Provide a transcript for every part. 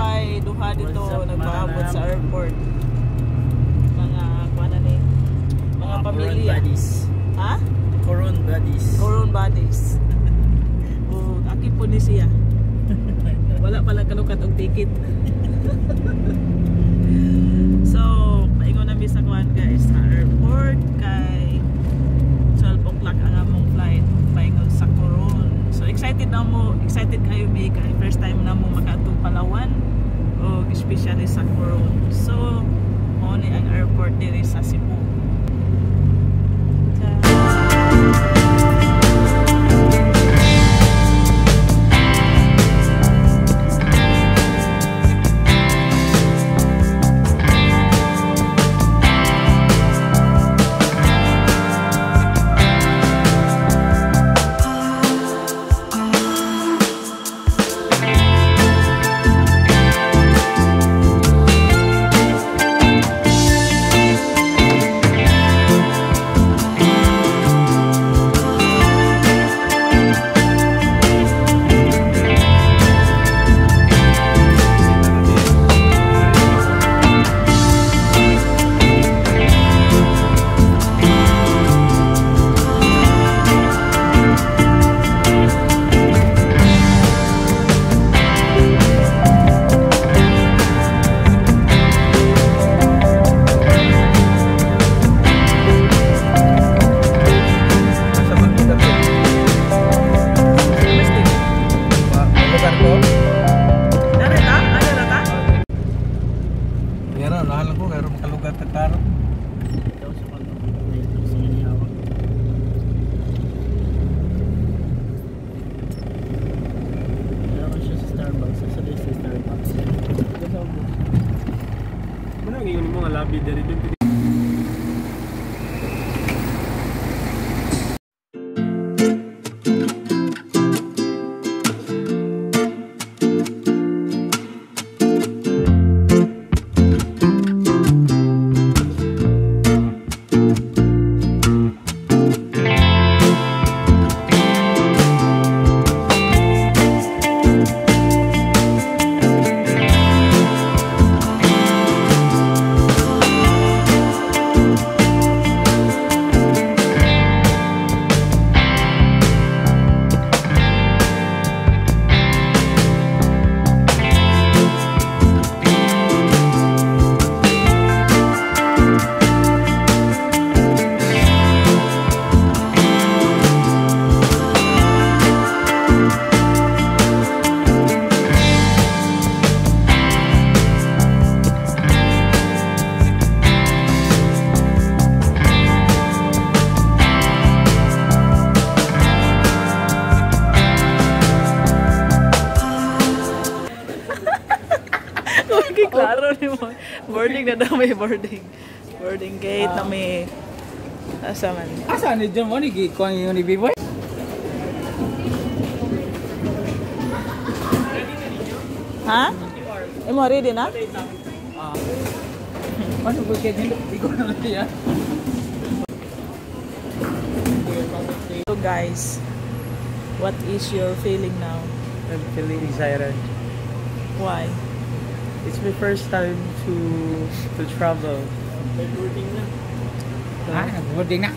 kay duha dito nagpaabot sa airport. Mga kuana ni mga pamilya. Ha? Coron buddies. Coron buddies. Oh, aki po ni siya. Wala pala kalukat og ticket. So, paingon na mi sa kuan guys sa airport kay 12 o'clock ang among flight paingon sa Coron. So excited kayo mi kay first time na mo makaadtong Palawan o especially sa Coron. So, mo ni ang airport diri sa Cebu. Klaro ni mo. Boarding na daw may boarding. Boarding gate na may asa man. Asa ni John mo ni kuan yung ni B-boy? Ha? Imo ready na? Ano ba kaya hindi ko na niya? So guys, what is your feeling now? I'm feeling excited. Why? It's my first time to travel. Boarding na. Boarding na.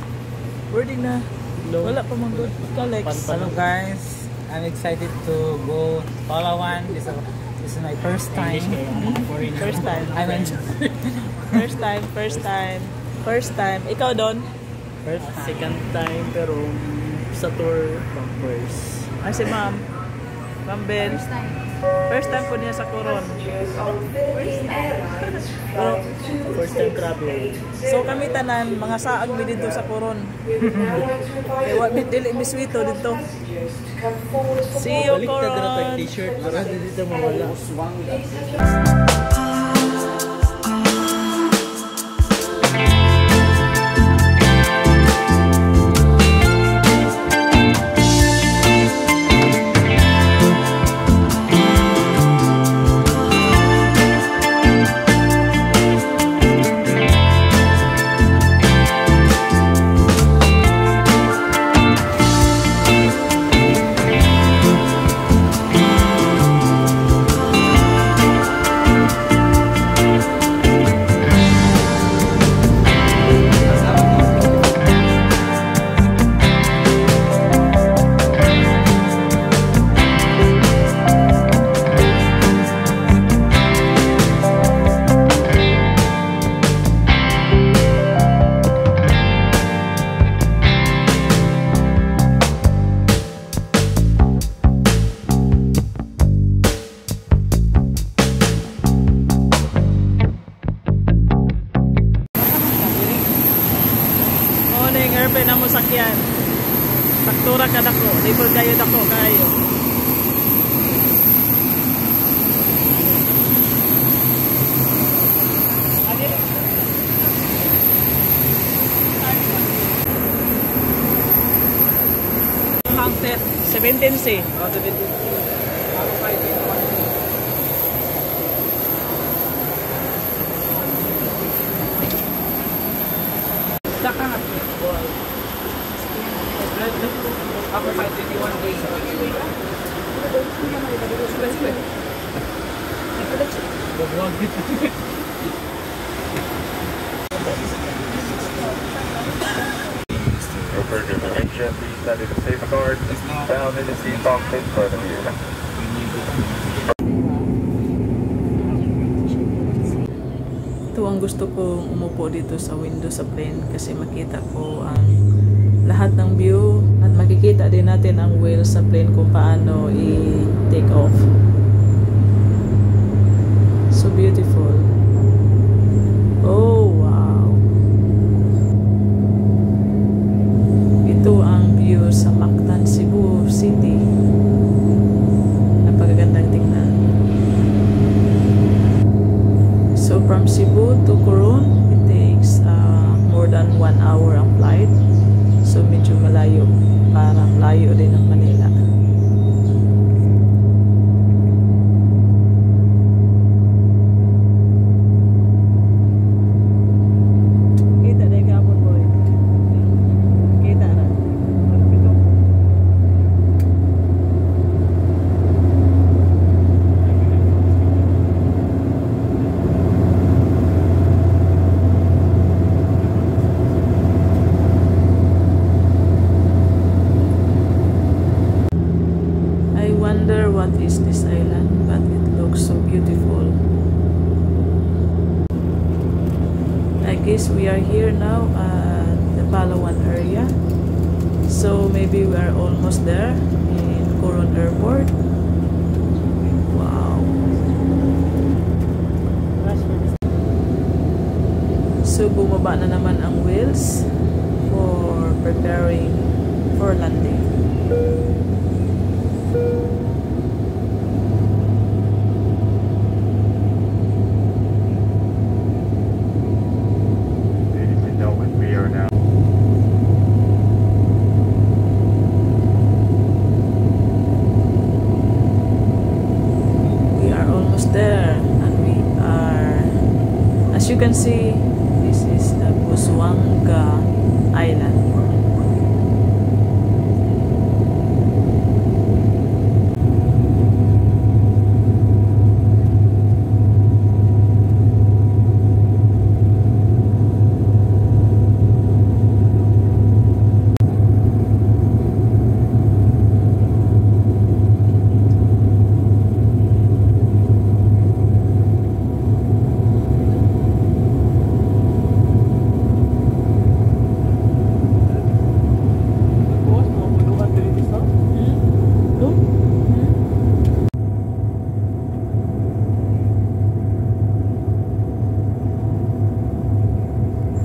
Boarding na. No. Wala pa mong good collects. Hello guys, I'm excited to go Palawan. This is my first time. First time. I'm enjoying. First time. Ikaw Don? Second time pero sa tour first. Ay si Ma'am. Ma'am Ben. First time po niya sa Coron. First time travel. So kami tanan mga saag mi dito sa Coron. Kay wa bit dili mi swito dito. See you Coron. Balik ka na t-shirt para dito mawala. kadako, likod kayo dako kayo. Hangset 17C. Oh, 17. Ako 521. Saka nga. Ako 521 days. Buwag dito. For information, please study the safeguard found in the seat box in front of you. Ito ang gusto kong umupo dito sa window sa plane kasi makita ko ang lahat ng view at makikita din natin ang wheel sa plane kung paano i-take off. So beautiful. Oh, wow. Ito ang view sa Mactan, Cebu City. Napakagandang tingnan. So from Cebu to Coron, it takes more than 1 hour ang flight. So medyo malayo. Parang layo din ng Manila. Kita na yung gapon, boy. Kita na. I wonder what is this island, but it looks so beautiful. I guess we are here now at the Palawan area. So maybe we are almost there in Coron Airport. Wow. So bumaba na naman ang wheels for preparing for landing. Ladies and gentlemen, we are now. We are almost there, and we are, as you can see, this is the Busuanga Island.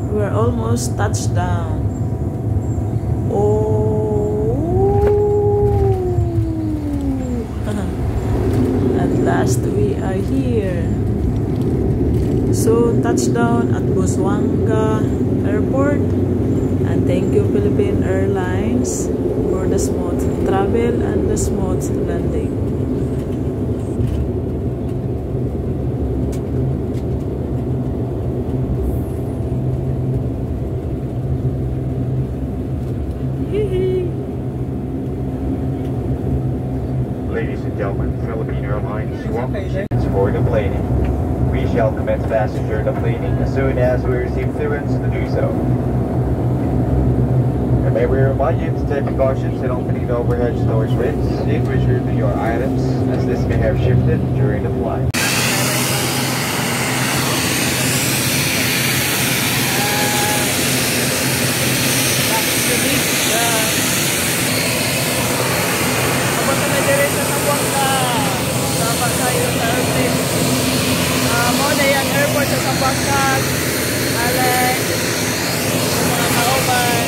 We're almost touched down. Oh, at last we are here. So touchdown at Busuanga Airport, and thank you Philippine Airlines for the smooth travel and the smooth landing. Ladies and gentlemen, Philippine Airlines welcomes for the planing. We shall commence passenger deplaning as soon as we receive clearance to do so. And may we remind you to take precautions in opening the overhead storage bins in which retrieve your items, as this may have shifted during the flight. Airport sa Sambuanga, Alex, mga kauban.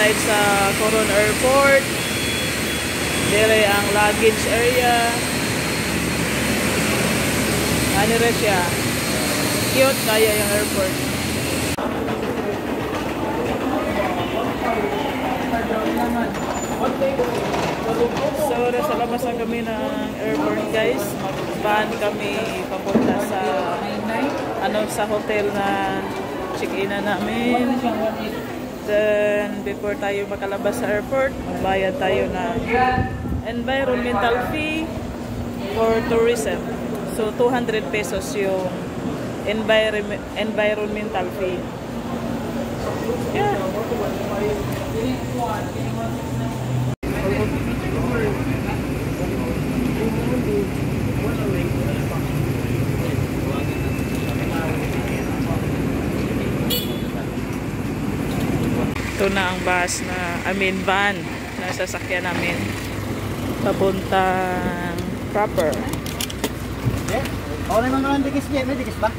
inside sa Coron Airport. Dire ang luggage area. Ano rin siya? Cute kaya yung airport. So, nasa labas na kami ng airport guys. Mag-van kami papunta sa sa hotel na check-in na namin. Then, before tayo makalabas sa airport, magbayad tayo ng environmental fee for tourism. So, 200 pesos yung environmental fee. Yeah. Ito na ang bus van na sasakyan namin papuntang Proper. Ako naman naman dikis ba? May dikis ba?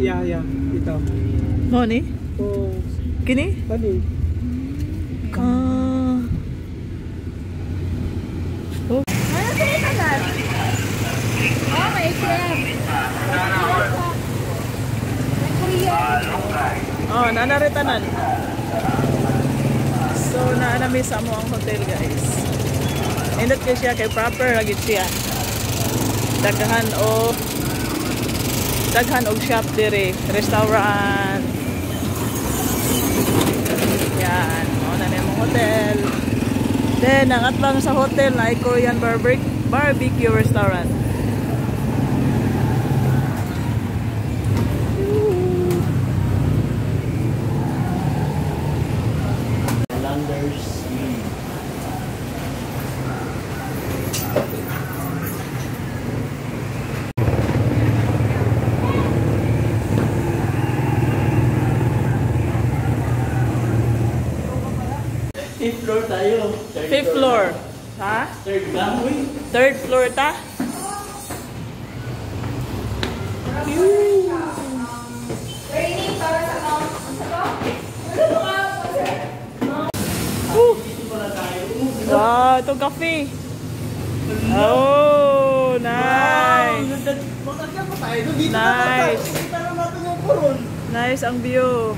Yeah, ito. Mo ni? Oh, Kini? tadi. Oh. Ano sila ka na? Oh, may crab. May Korean. Oh, nanaritanan. So, naanami sa mo ang hotel, guys. Indot kayo siya kay Proper lagi siya. Daghan og shop dire, restaurant. Yan, mao na yung hotel. Then, ang atbang sa hotel na ay Korean barbecue restaurant. Fifth floor tayo. Fifth floor. Ha? Third language. Third floor ta? Training para sa mga Wow, ito cafe. Oh, nice. Nice. Nice ang view.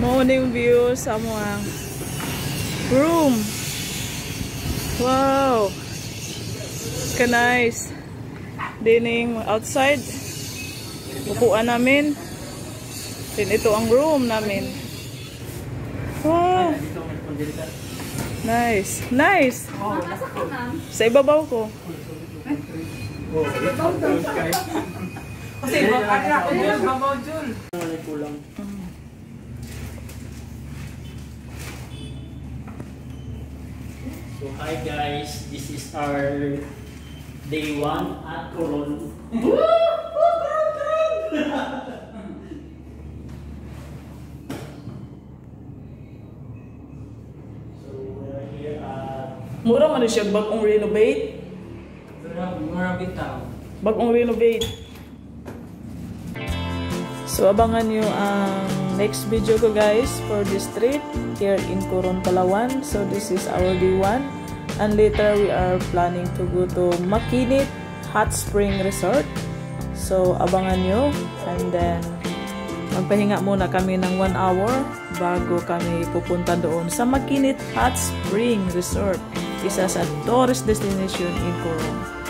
Morning view sa mga room. Wow. Ka nice. Dining outside. Upuan namin. Then ito ang room namin. Wow. Nice. Nice. Sa ibabaw ko. Kasi baka ako yung babaw dyan. Kulang. So hi guys, this is our day 1 at Coron. So we're here at Mura man siya bagong renovate. Mura bitaw. Bagong renovate. So abangan nyo ang next video ko guys for this trip here in Coron, Palawan. So this is our day 1 and later we are planning to go to Makinit Hot Spring Resort. So abangan nyo and then magpahinga muna kami ng 1 hour bago kami pupunta doon sa Makinit Hot Spring Resort, isa sa tourist destination in Coron.